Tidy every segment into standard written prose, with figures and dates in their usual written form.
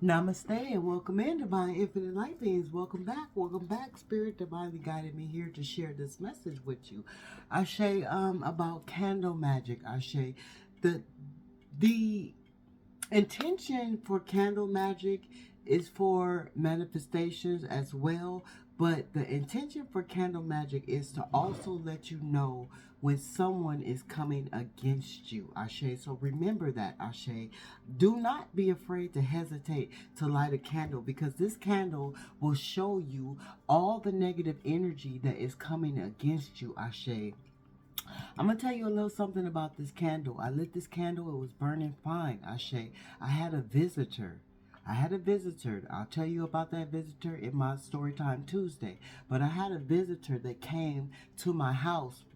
Namaste and welcome in, Divine Infinite Light Beings. Welcome back. Welcome back. Spirit divinely guided me here to share this message with you. Ashe, about candle magic. Ashe, the the intention for candle magic is for manifestations as well, but the intention for candle magic is to also let you know when someone is coming against you. Ashe. So remember that, Ashe. Do not be afraid to hesitate to light a candle, because this candle will show you all the negative energy that is coming against you. Ashe. I'm gonna tell you a little something about this candle. I lit this candle, it was burning fine. Ashe. I had a visitor. I had a visitor. I'll tell you about that visitor in my Storytime Tuesday. But I had a visitor that came to my house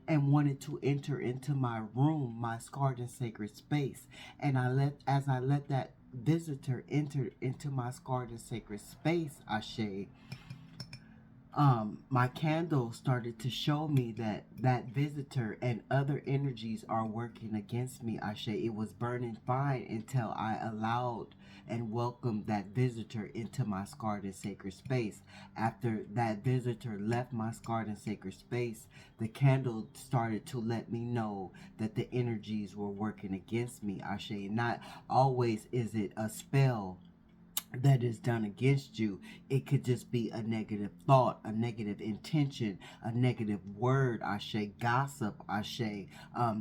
and wanted to enter into my room, my scarred and sacred space. And as I let that visitor enter into my scarred and sacred space, Ashe, my candle started to show me that that visitor and other energies are working against me. Ashe, it was burning fine until I allowed and welcomed that visitor into my scarred and sacred space. After that visitor left my scarred and sacred space, the candle started to let me know that the energies were working against me. Ashe, not always is it a spell that is done against you. It could just be a negative thought, a negative intention, a negative word. Ashe, gossip. Ashe.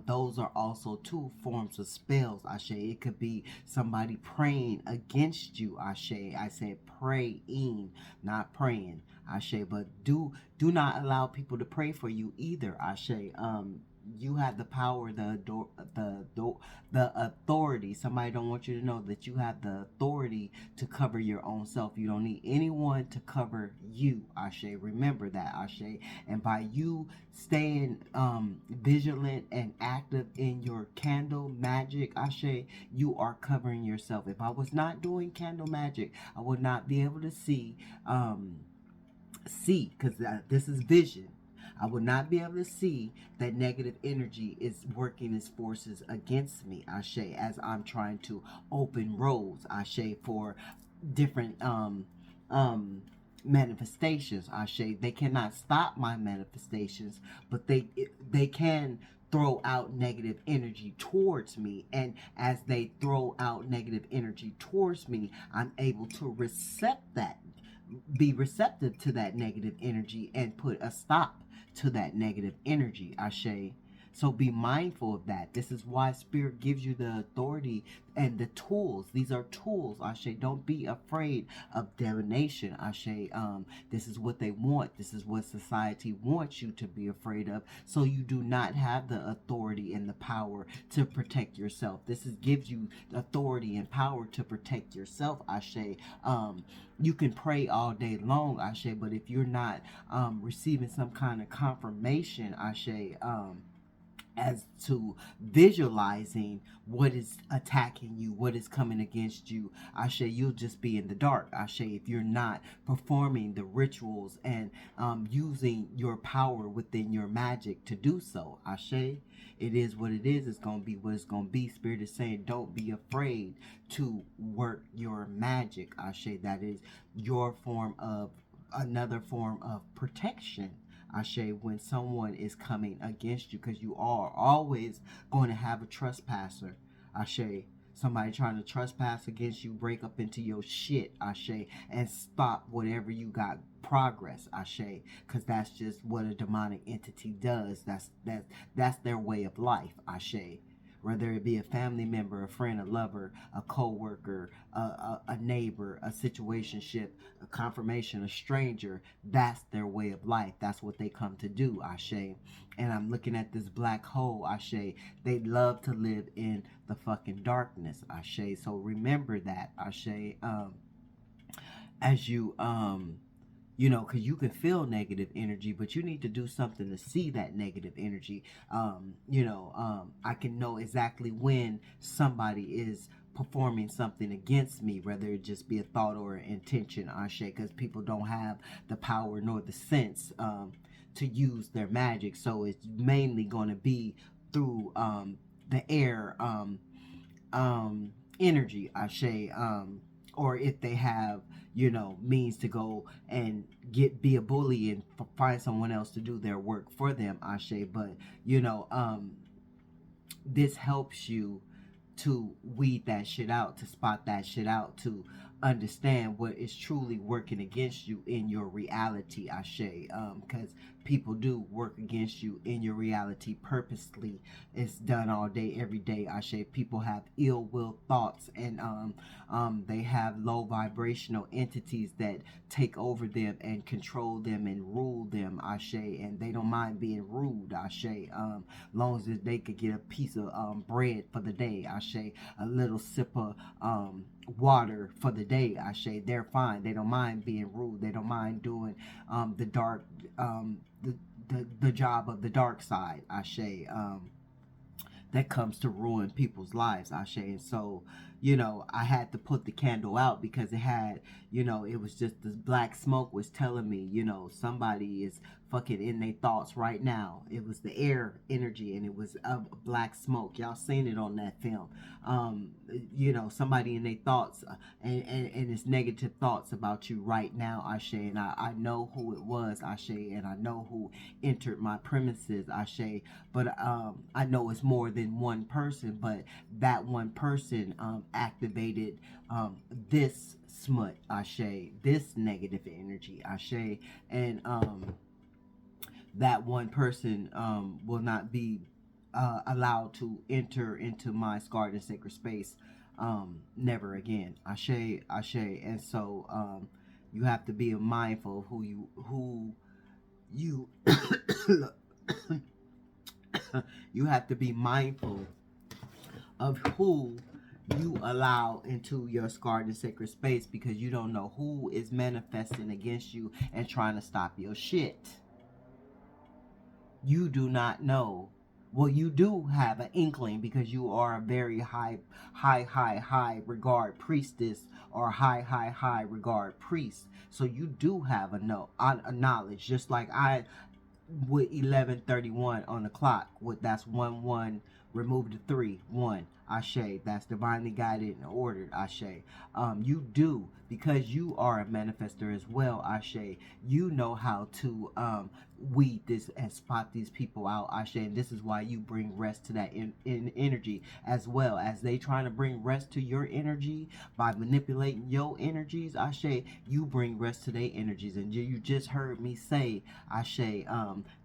Those are also two forms of spells. Ashe. It could be somebody praying against you. Ashe. I said praying, not praying. Ashe. But do not allow people to pray for you either. Ashe. You have the power, the authority. Somebody don't want you to know that you have the authority to cover your own self. You don't need anyone to cover you. Ashe. Remember that, Ashe. And by you staying vigilant and active in your candle magic, Ashe, you are covering yourself. If I was not doing candle magic, I would not be able to see, because this is vision. I would not be able to see that negative energy is working its forces against me, Ashe, as I'm trying to open roads, Ashe, for different manifestations, Ashe. They cannot stop my manifestations, but they can throw out negative energy towards me, and as they throw out negative energy towards me, I'm able to accept that, be receptive to that negative energy, and put a stop to that negative energy, Ashe. So be mindful of that. This is why Spirit gives you the authority and the tools. These are tools, Ashe. Don't be afraid of divination, Ashe. This is what they want. This is what society wants you to be afraid of. So you do not have the authority and the power to protect yourself. Gives you authority and power to protect yourself, Ashe. You can pray all day long, Ashe, but if you're not receiving some kind of confirmation, Ashe, as to visualizing what is attacking you, what is coming against you, Ashe, you'll just be in the dark, Ashe, if you're not performing the rituals and using your power within your magic to do so, Ashe. It is what it is. It's going to be what it's going to be. Spirit is saying, don't be afraid to work your magic, Ashe. That is your form of, another form of protection, Ashe, when someone is coming against you, because you are always going to have a trespasser, Ashe. Somebody trying to trespass against you, break up into your shit, Ashe, and stop whatever you got progress, Ashe, because that's just what a demonic entity does. That's their way of life, Ashe. Whether it be a family member, a friend, a lover, a co-worker, a neighbor, a situationship, a confirmation, a stranger, that's their way of life. That's what they come to do, Ashe. And I'm looking at this black hole, Ashe. They love to live in the fucking darkness, Ashe. So remember that, Ashe. As because you can feel negative energy, but you need to do something to see that negative energy. I can know exactly when somebody is performing something against me, whether it just be a thought or an intention, Ashe, because people don't have the power nor the sense to use their magic. So it's mainly going to be through the air, energy, Ashe, or if they have, you know, means to go and be a bully and find someone else to do their work for them, Ashe. But you know, this helps you to weed that shit out, to spot that shit out, to understand what is truly working against you in your reality, Ashe. Because people do work against you in your reality purposely. It's done all day, every day, Ashe. People have ill will thoughts, and they have low vibrational entities that take over them and control them and rule them, Ashe. And they don't mind being ruled, Ashe. Long as they could get a piece of bread for the day, Ashe, a little sip of water for the day, Ashe, they're fine. They don't mind being rude. They don't mind doing the dark, the job of the dark side, Ashe. That comes to ruin people's lives, Ashe. And so, you know, I had to put the candle out because it had, you know, it was just the black smoke was telling me, you know, somebody is fucking in their thoughts right now. It was the air energy, and it was black smoke. Y'all seen it on that film. You know, somebody in their thoughts, and it's negative thoughts about you right now, Ashe. And I know who it was, Ashe, and I know who entered my premises, Ashe. But I know it's more than one person, but that one person activated this smut, Ashe, this negative energy, Ashe. And that one person will not be allowed to enter into my scarred and sacred space never again, Ashe, Ashe. And so you have to be mindful of who you you have to be mindful of who you allow into your scarred and sacred space, because you don't know who is manifesting against you and trying to stop your shit. You do not know. Well, you do have an inkling because you are a very high regard priestess, or high regard priest. So you do have a knowledge, just like I with 11:31 on the clock. With that's 1-1. Remove the 3, 1. Ashe. That's divinely guided and ordered. Ashe. You do, because you are a manifester as well, Ashe. You know how to weed this and spot these people out, Ashe. And this is why you bring rest to that in energy, as well as they trying to bring rest to your energy by manipulating your energies, Ashe. You bring rest to their energies, and you just heard me say, Ashe,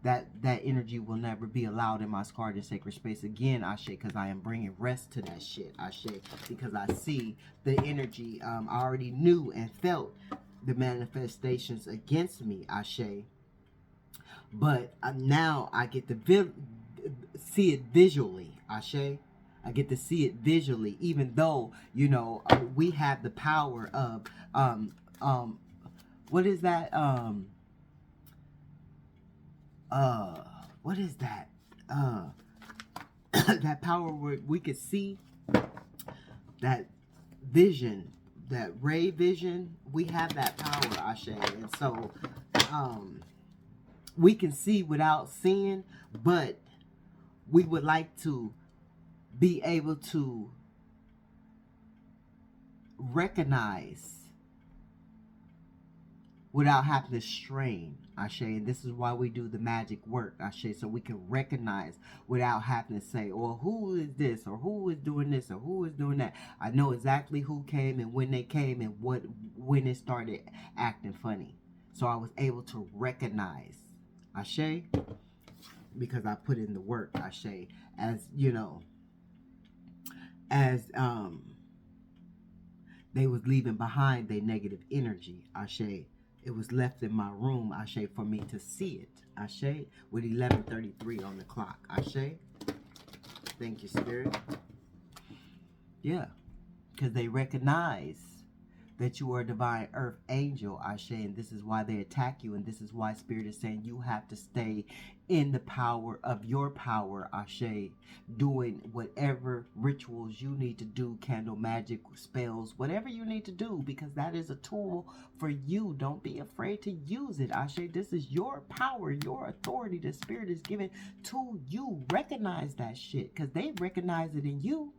that energy will never be allowed in my scarred and sacred space again, Ashe, because I am bringing rest to that shit, Ashe, because I see the energy. I already knew and felt the manifestations against me, Ashe, but now I get to see it visually, Ashe. I get to see it visually, even though, you know, we have the power of what is that what is that that power where we could see that vision, that ray vision. We have that power, Ashe. And so we can see without seeing, but we would like to be able to recognize without having to strain, Ashe. And this is why we do the magic work, Ashe, so we can recognize without having to say, well, who is this, or who is doing this, or who is doing that. I know exactly who came and when they came and when it started acting funny. So I was able to recognize, Ashe, because I put in the work, Ashe, as you know, as they was leaving behind their negative energy, Ashe. It was left in my room, Ashe, for me to see it, Ashe, with 11:33 on the clock, Ashe. Thank you, Spirit. Yeah, because they recognize that you are a divine earth angel, Ashe, and this is why they attack you, and this is why Spirit is saying you have to stay in the power of your power, Ashe, doing whatever rituals you need to do, candle magic, spells, whatever you need to do, because that is a tool for you. Don't be afraid to use it, Ashe. This is your power, your authority the Spirit is giving to you. Recognize that shit, because they recognize it in you.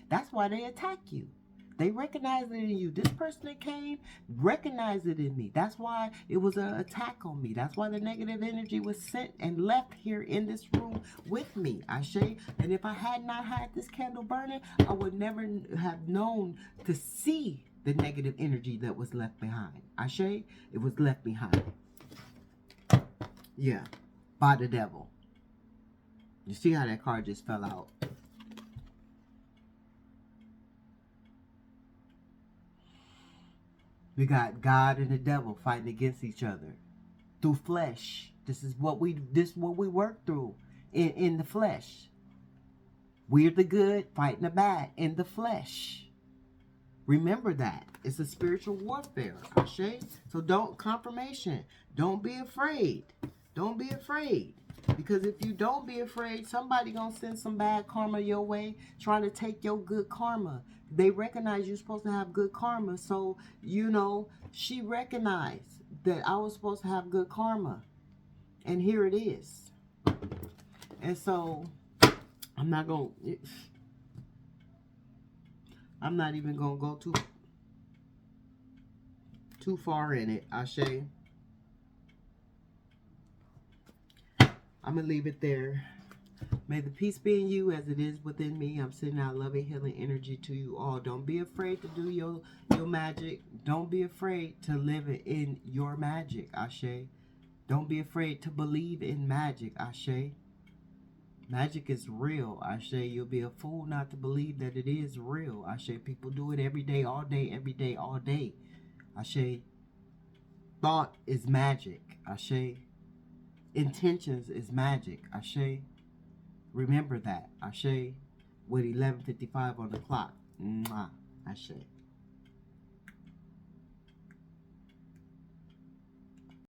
That's why they attack you. They recognized it in you. This person that came recognized it in me. That's why it was an attack on me. That's why the negative energy was sent and left here in this room with me. Ashe. And if I had not had this candle burning, I would never have known to see the negative energy that was left behind. Ashe. It was left behind. Yeah. By the devil. You see how that card just fell out? We got God and the devil fighting against each other through flesh. This is what we work through in the flesh. We're the good fighting the bad in the flesh. Remember that. It's a spiritual warfare. Ashe. So confirmation. Don't be afraid. Don't be afraid. Because if you don't be afraid, somebody gonna send some bad karma your way, trying to take your good karma. They recognize you're supposed to have good karma. So, she recognized that I was supposed to have good karma. And here it is. And so, I'm not even gonna go too far in it, Ashe. I'm going to leave it there. May the peace be in you as it is within me. I'm sending out loving, healing energy to you all. Don't be afraid to do your magic. Don't be afraid to live in your magic, Ashe. Don't be afraid to believe in magic, Ashe. Magic is real, Ashe. You'll be a fool not to believe that it is real, Ashe. People do it every day, all day, every day, all day, Ashe. Thought is magic, Ashe. Intentions is magic, Ashe. Remember that, Ashe. With 11:55 on the clock. Mwah, Ashe.